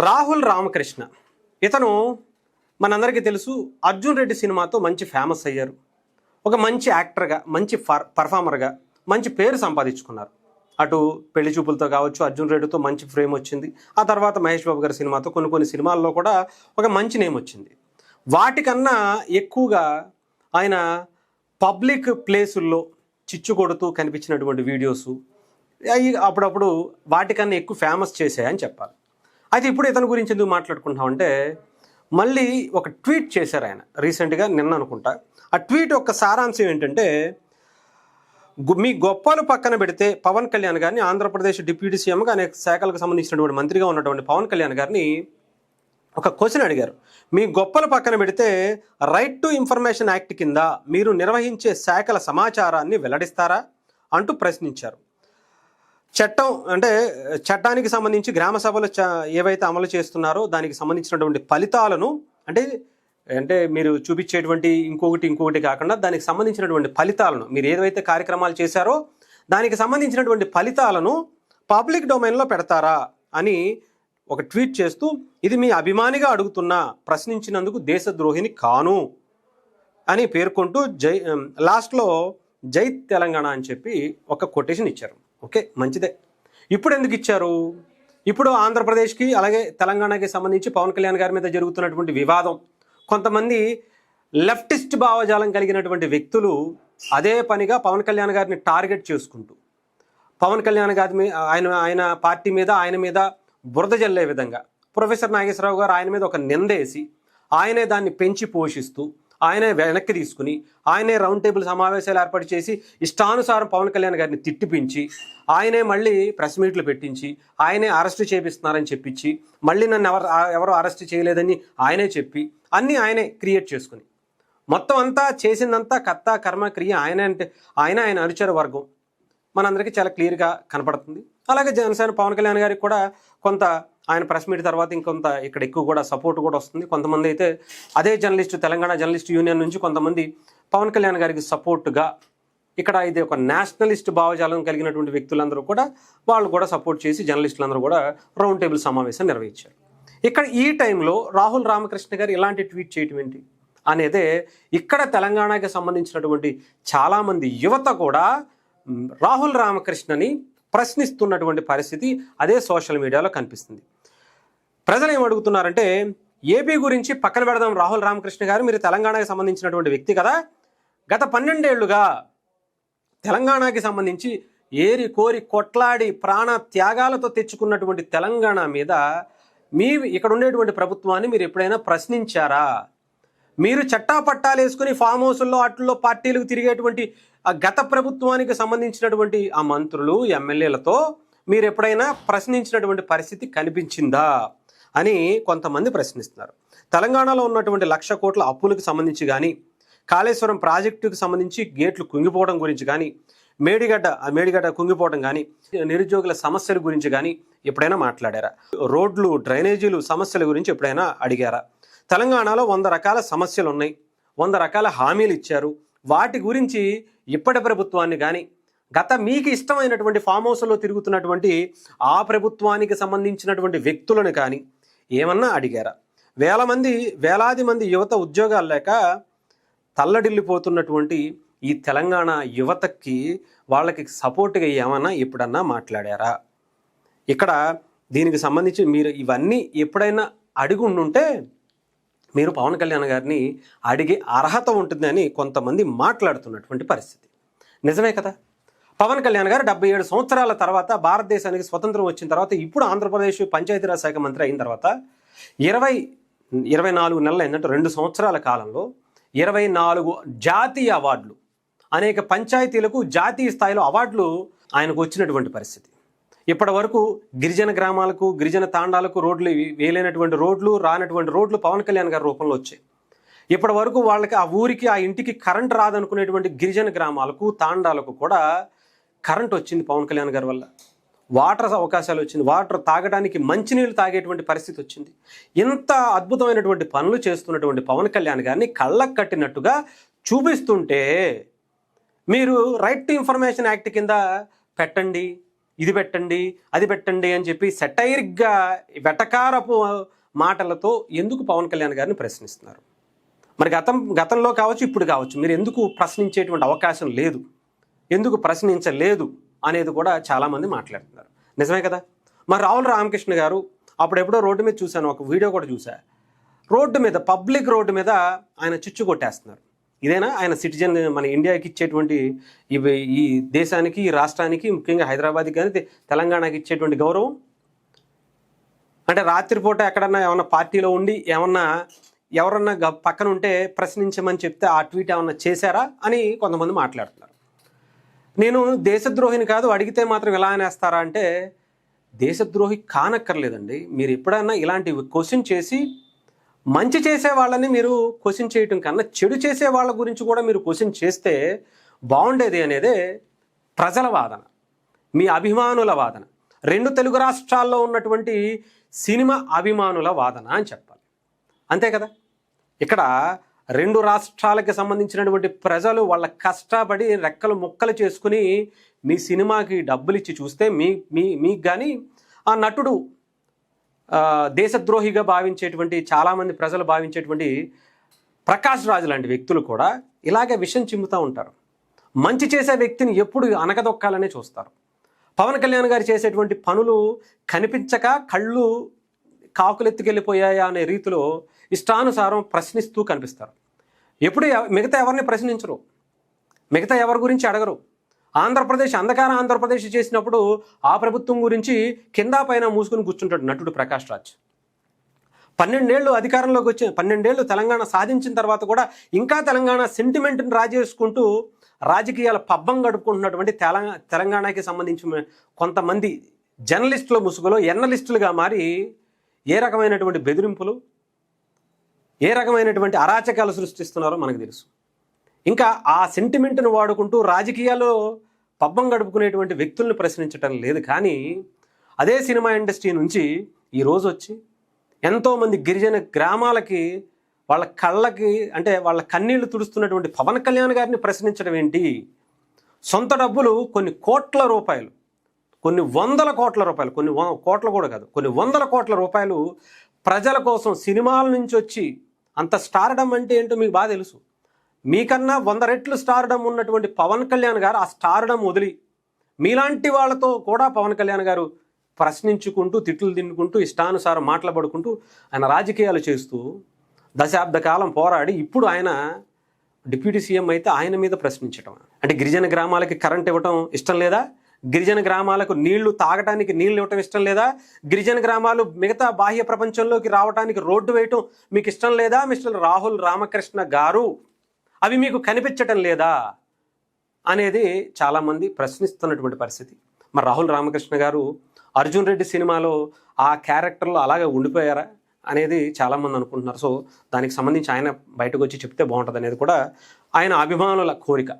రాహుల్ రామకృష్ణ ఇతను మనందరికీ తెలుసు. అర్జున్ రెడ్డి సినిమాతో మంచి ఫేమస్ అయ్యారు. ఒక మంచి యాక్టర్గా, మంచి పర్ఫార్మర్గా మంచి పేరు సంపాదించుకున్నారు. అటు పెళ్లి చూపులతో కావచ్చు, అర్జున్ రెడ్డితో మంచి ఫ్రేమ్ వచ్చింది. ఆ తర్వాత మహేష్ బాబు గారి సినిమాతో కొన్ని సినిమాల్లో కూడా ఒక మంచి నేమ్ వచ్చింది. వాటికన్నా ఎక్కువగా ఆయన పబ్లిక్ ప్లేసుల్లో చిచ్చు కొడుతూ కనిపించినటువంటి వీడియోసు అవి అప్పుడప్పుడు వాటికన్నా ఎక్కువ ఫేమస్ చేశాయని చెప్పాలి. అయితే ఇప్పుడు ఇతని గురించి ఎందుకు మాట్లాడుకుంటామంటే, మళ్ళీ ఒక ట్వీట్ చేశారు ఆయన రీసెంట్గా, నిన్న అనుకుంటా. ఆ ట్వీట్ యొక్క సారాంశం ఏంటంటే, మీ గొప్పలు పక్కన పెడితే పవన్ కళ్యాణ్ గారిని, ఆంధ్రప్రదేశ్ డిప్యూటీ సీఎంగా అనేక శాఖలకు సంబంధించినటువంటి మంత్రిగా ఉన్నటువంటి పవన్ కళ్యాణ్ గారిని ఒక క్వశ్చన్ అడిగారు. మీ గొప్పలు పక్కన పెడితే రైట్ టు ఇన్ఫర్మేషన్ యాక్ట్ కింద మీరు నిర్వహించే శాఖల సమాచారాన్ని వెల్లడిస్తారా అంటూ ప్రశ్నించారు. చట్టానికి సంబంధించి గ్రామ సభలు ఏవైతే అమలు చేస్తున్నారో దానికి సంబంధించినటువంటి ఫలితాలను అంటే మీరు చూపించేటువంటి ఇంకొకటి కాకుండా దానికి సంబంధించినటువంటి ఫలితాలను, మీరు ఏదైతే కార్యక్రమాలు చేశారో దానికి సంబంధించినటువంటి ఫలితాలను పబ్లిక్ డొమైన్లో పెడతారా అని ఒక ట్వీట్ చేస్తూ, ఇది మీ అభిమానిగా అడుగుతున్నా, ప్రశ్నించినందుకు దేశద్రోహిని కాను అని పేర్కొంటూ లాస్ట్లో జై తెలంగాణ అని చెప్పి ఒక కొటేషన్ ఇచ్చారు. ఓకే, మంచిదే. ఇప్పుడు ఎందుకు ఇచ్చారు? ఇప్పుడు ఆంధ్రప్రదేశ్కి అలాగే తెలంగాణకి సంబంధించి పవన్ కళ్యాణ్ గారి మీద జరుగుతున్నటువంటి వివాదం, కొంతమంది లెఫ్టిస్ట్ భావజాలం కలిగినటువంటి వ్యక్తులు అదే పనిగా పవన్ కళ్యాణ్ గారిని టార్గెట్ చేసుకుంటూ, పవన్ కళ్యాణ్ గారి ఆయన పార్టీ మీద, ఆయన మీద బురద జల్లే విధంగా ప్రొఫెసర్ నాగేశ్వరరావు గారు ఆయన మీద ఒక నిందేసి ఆయనే దాన్ని పెంచి పోషిస్తూ, ఆయనే వెనక్కి తీసుకుని, ఆయనే రౌండ్ టేబుల్ సమావేశాలు ఏర్పాటు చేసి ఇష్టానుసారం పవన్ కళ్యాణ్ గారిని తిట్టిపించి, ఆయనే మళ్ళీ ప్రెస్ మీట్లు పెట్టించి, ఆయనే అరెస్టు చేపిస్తున్నారని చెప్పించి, మళ్ళీ నన్ను ఎవరు అరెస్ట్ చేయలేదని ఆయనే చెప్పి, అన్నీ ఆయనే క్రియేట్ చేసుకుని, మొత్తం అంతా చేసిందంతా కర్త కర్మ క్రియ ఆయన అనుచర వర్గం మనందరికీ చాలా క్లియర్గా కనపడుతుంది. అలాగే జనసేన పవన్ కళ్యాణ్ గారికి కూడా కొంత ఆయన ప్రెస్ మీట్ తర్వాత ఇంకొంత ఇక్కడ ఎక్కువ కూడా సపోర్ట్ కూడా వస్తుంది. కొంతమంది అయితే అదే తెలంగాణ జర్నలిస్ట్ యూనియన్ నుంచి కొంతమంది పవన్ కళ్యాణ్ గారికి సపోర్టుగా, ఇక్కడ ఇది ఒక నేషనలిస్ట్ భావజాలం కలిగినటువంటి వ్యక్తులందరూ కూడా వాళ్ళు కూడా సపోర్ట్ చేసి జర్నలిస్టులందరూ కూడా రౌండ్ టేబుల్ సమావేశం నిర్వహించారు. ఇక్కడ ఈ టైంలో రాహుల్ రామకృష్ణ గారు ఇలాంటి ట్వీట్ చేయటం ఏంటి అనేదే ఇక్కడ తెలంగాణకి సంబంధించినటువంటి చాలామంది యువత కూడా రాహుల్ రామకృష్ణని ప్రశ్నిస్తున్నటువంటి పరిస్థితి అదే సోషల్ మీడియాలో కనిపిస్తుంది. ప్రజలు ఏమడుగుతున్నారంటే, ఏపీ గురించి పక్కన పెడదాం రాహుల్ రామకృష్ణ గారు, మీరు తెలంగాణకి సంబంధించినటువంటి వ్యక్తి కదా, గత 12 ఏళ్లుగా తెలంగాణకి సంబంధించి ఏరి కోరి కొట్లాడి ప్రాణ త్యాగాలతో తెచ్చుకున్నటువంటి తెలంగాణ మీద ఇక్కడ ఉండేటువంటి ప్రభుత్వాన్ని మీరు ఎప్పుడైనా ప్రశ్నించారా? మీరు చట్టా పట్టాలు వేసుకుని ఫామ్ హౌస్ల్లో అట్లలో పార్టీలకు తిరిగేటువంటి ఆ గత ప్రభుత్వానికి సంబంధించినటువంటి ఆ మంత్రులు, ఎమ్మెల్యేలతో మీరు ఎప్పుడైనా ప్రశ్నించినటువంటి పరిస్థితి కనిపించిందా అని కొంతమంది ప్రశ్నిస్తున్నారు. తెలంగాణలో ఉన్నటువంటి 1,00,000 కోట్ల అప్పులకు సంబంధించి కానీ, కాళేశ్వరం ప్రాజెక్టుకు సంబంధించి గేట్లు కుంగిపోవడం గురించి కానీ, మేడిగడ్డ కుంగిపోవడం కానీ, నిరుద్యోగుల సమస్యల గురించి కానీ ఎప్పుడైనా మాట్లాడారా? రోడ్లు, డ్రైనేజీలు సమస్యల గురించి ఎప్పుడైనా అడిగారా? తెలంగాణలో 100 రకాల సమస్యలు ఉన్నాయి, 100 రకాల హామీలు ఇచ్చారు. వాటి గురించి ఇప్పటి ప్రభుత్వాన్ని కానీ, గత మీకు ఇష్టమైనటువంటి ఫామ్ హౌస్లో తిరుగుతున్నటువంటి ఆ ప్రభుత్వానికి సంబంధించినటువంటి వ్యక్తులను కానీ ఏమన్నా అడిగారా? వేలాది మంది యువత ఉద్యోగాలు లేక తల్లడిల్లిపోతున్నటువంటి ఈ తెలంగాణ యువతకి, వాళ్ళకి సపోర్ట్గా ఏమన్నా ఎప్పుడన్నా మాట్లాడారా? ఇక్కడ దీనికి సంబంధించి మీరు ఇవన్నీ ఎప్పుడైనా అడిగి ఉండుంటే మీరు పవన్ కళ్యాణ్ గారిని అడిగే అర్హత ఉంటుందని కొంతమంది మాట్లాడుతున్నటువంటి పరిస్థితి నిజమే కదా. పవన్ కళ్యాణ్ గారు 77 సంవత్సరాల తర్వాత, భారతదేశానికి స్వతంత్రం వచ్చిన తర్వాత, ఇప్పుడు ఆంధ్రప్రదేశ్ పంచాయతీరాజ్ శాఖ మంత్రి అయిన తర్వాత 24 నెలలు అయిందంటే 2 సంవత్సరాల కాలంలో 24 జాతీయ అవార్డులు, అనేక పంచాయతీలకు జాతీయ స్థాయిలో అవార్డులు ఆయనకు వచ్చినటువంటి పరిస్థితి. ఇప్పటి వరకు గిరిజన గ్రామాలకు, గిరిజన తాండాలకు వేలైనటువంటి రోడ్లు, రానటువంటి రోడ్లు పవన్ కళ్యాణ్ గారి రూపంలో వచ్చాయి. ఇప్పటి వరకు వాళ్ళకి ఆ ఊరికి, ఆ ఇంటికి కరెంట్ రాదనుకునేటువంటి గిరిజన గ్రామాలకు, తాండాలకు కూడా కరెంట్ వచ్చింది పవన్ కళ్యాణ్ గారి వల్ల. వాటర్ అవకాశాలు వచ్చింది, వాటర్ తాగడానికి మంచినీళ్ళు తాగేటువంటి పరిస్థితి వచ్చింది. ఇంత అద్భుతమైనటువంటి పనులు చేస్తున్నటువంటి పవన్ కళ్యాణ్ గారిని కళ్ళకు కట్టినట్టుగా చూపిస్తుంటే మీరు రైట్ టు ఇన్ఫర్మేషన్ యాక్ట్ కింద పెట్టండి, ఇది పెట్టండి అది పెట్టండి అని చెప్పి సెటైరిక్గా వెటకారపు మాటలతో ఎందుకు పవన్ కళ్యాణ్ గారిని ప్రశ్నిస్తున్నారు? మరి గతంలో కావచ్చు, ఇప్పుడు కావచ్చు, మీరు ఎందుకు ప్రశ్నించేటువంటి అవకాశం లేదు, ఎందుకు ప్రశ్నించలేదు అనేది కూడా చాలామంది మాట్లాడుతున్నారు. నిజమే కదా? మరి రావుల రామకృష్ణ గారు అప్పుడెప్పుడో రోడ్డు మీద చూశాను, ఒక వీడియో కూడా చూసా, రోడ్డు మీద, పబ్లిక్ రోడ్డు మీద ఆయన చిచ్చు కొట్టేస్తున్నారు. ఇదేనా ఆయన సిటిజన్, మన ఇండియాకి ఇచ్చేటువంటి ఈ దేశానికి, ఈ రాష్ట్రానికి, ముఖ్యంగా హైదరాబాద్కి కానీ తెలంగాణకి ఇచ్చేటువంటి గౌరవం? అంటే రాత్రిపూట ఎక్కడన్నా ఏమన్నా పార్టీలో ఉండి ఎవరన్నా పక్కన ఉంటే ప్రశ్నించమని చెప్తే ఆ ట్వీట్ ఏమన్నా చేశారా అని కొంతమంది మాట్లాడుతున్నారు. నేను దేశద్రోహిని కాదు, అడిగితే మాత్రం ఎలా అనేస్తారా అంటే, దేశద్రోహి కానక్కర్లేదండి. మీరు ఎప్పుడైనా ఇలాంటి క్వశ్చన్ చేసి మంచి చేసే వాళ్ళని మీరు క్వశ్చన్ చేయటం కన్నా చెడు చేసే వాళ్ళ గురించి కూడా మీరు క్వశ్చన్ చేస్తే బాగుండేది అనేదే ప్రజల వాదన, మీ అభిమానుల వాదన, 2 తెలుగు రాష్ట్రాల్లో ఉన్నటువంటి సినిమా అభిమానుల వాదన అని చెప్పాలి. అంతే కదా? ఇక్కడ 2 రాష్ట్రాలకి సంబంధించినటువంటి ప్రజలు వాళ్ళ కష్టపడి రెక్కలు ముక్కలు చేసుకుని మీ సినిమాకి డబ్బులు ఇచ్చి చూస్తే మీకు కానీ ఆ నటుడు దేశద్రోహిగా భావించేటువంటి, చాలామంది ప్రజలు భావించేటువంటి ప్రకాష్ రాజు లాంటి వ్యక్తులు కూడా ఇలాగే విషం చిమ్ముతూ ఉంటారు. మంచి చేసే వ్యక్తిని ఎప్పుడు అనగదొక్కాలనే చూస్తారు. పవన్ కళ్యాణ్ గారు చేసేటువంటి పనులు కనిపించక కళ్ళు కాకులెత్తుకెళ్ళిపోయాయా అనే రీతిలో ఇష్టానుసారం ప్రశ్నిస్తూ కనిపిస్తారు. ఎప్పుడు మిగతా ఎవరిని ప్రశ్నించరు, మిగతా ఎవరి గురించి అడగరు. అంధకార ఆంధ్రప్రదేశ్ చేసినప్పుడు ఆ ప్రభుత్వం గురించి కింద పైన మూసుకుని కూర్చుంటాడు నటుడు ప్రకాష్ రాజ్. 12 ఏళ్ళు అధికారంలోకి వచ్చి 12 ఏళ్ళు తెలంగాణ సాధించిన తర్వాత కూడా ఇంకా తెలంగాణ సెంటిమెంట్ని రాజేసుకుంటూ రాజకీయాల పబ్బం గడుపుకుంటున్నటువంటి తెలంగాణకి సంబంధించిన కొంతమంది జర్నలిస్టుల ముసుగులో ఎన్నలిస్టులుగా మారి ఏ రకమైనటువంటి బెదిరింపులు, ఏ రకమైనటువంటి అరాచకాలు సృష్టిస్తున్నారో మనకు తెలుసు. ఇంకా ఆ సెంటిమెంట్ను వాడుకుంటూ రాజకీయాల్లో పబ్బం గడుపుకునేటువంటి వ్యక్తుల్ని ప్రశ్నించటం లేదు. కానీ అదే సినిమా ఇండస్ట్రీ నుంచి ఈరోజు వచ్చి ఎంతోమంది గిరిజన గ్రామాలకి వాళ్ళ కళ్ళకి అంటే వాళ్ళ కన్నీళ్లు తుడుస్తున్నటువంటి పవన్ కళ్యాణ్ గారిని ప్రశ్నించడం ఏంటి? సొంత డబ్బులు కొన్ని కోట్ల రూపాయలు, కొన్ని వందల కోట్ల రూపాయలు, కొన్ని కోట్ల కూడా కాదు, కొన్ని వందల కోట్ల రూపాయలు ప్రజల కోసం సినిమాల నుంచి వచ్చి, అంత స్టార్డమ్ అంటే ఏంటో మీకు బాగా తెలుసు. మీకన్నా 100 రెట్లు స్టార్డమ్ ఉన్నటువంటి పవన్ కళ్యాణ్ గారు ఆ స్టార్డమ్ వదిలి మీలాంటి వాళ్ళతో కూడా పవన్ కళ్యాణ్ గారు ప్రశ్నించుకుంటూ, తిట్లు తిన్నుకుంటూ, ఇష్టానుసారం మాట్లాడుకుంటూ ఆయన రాజకీయాలు చేస్తూ దశాబ్ద కాలం పోరాడి ఇప్పుడు ఆయన డిప్యూటీ సీఎం అయితే ఆయన మీద ప్రశ్నించడం అంటే, గిరిజన గ్రామాలకి కరెంట్ ఇవ్వటం ఇష్టం లేదా? గిరిజన గ్రామాలకు తాగటానికి నీళ్లు ఇవ్వటం ఇష్టం లేదా? గిరిజన గ్రామాలు మిగతా బాహ్య ప్రపంచంలోకి రావడానికి రోడ్డు వేయటం మీకు ఇష్టం లేదా? మిస్టర్ రాహుల్ రామకృష్ణ గారు, అవి మీకు కనిపించటం లేదా అనేది చాలామంది ప్రశ్నిస్తున్నటువంటి పరిస్థితి. మరి రాహుల్ రామకృష్ణ గారు అర్జున్ రెడ్డి సినిమాలో ఆ క్యారెక్టర్లో అలాగే ఉండిపోయారా అనేది చాలామంది అనుకుంటున్నారు. సో దానికి సంబంధించి ఆయన బయటకు వచ్చి చెప్తే బాగుంటుంది అనేది కూడా ఆయన అభిమానుల కోరిక.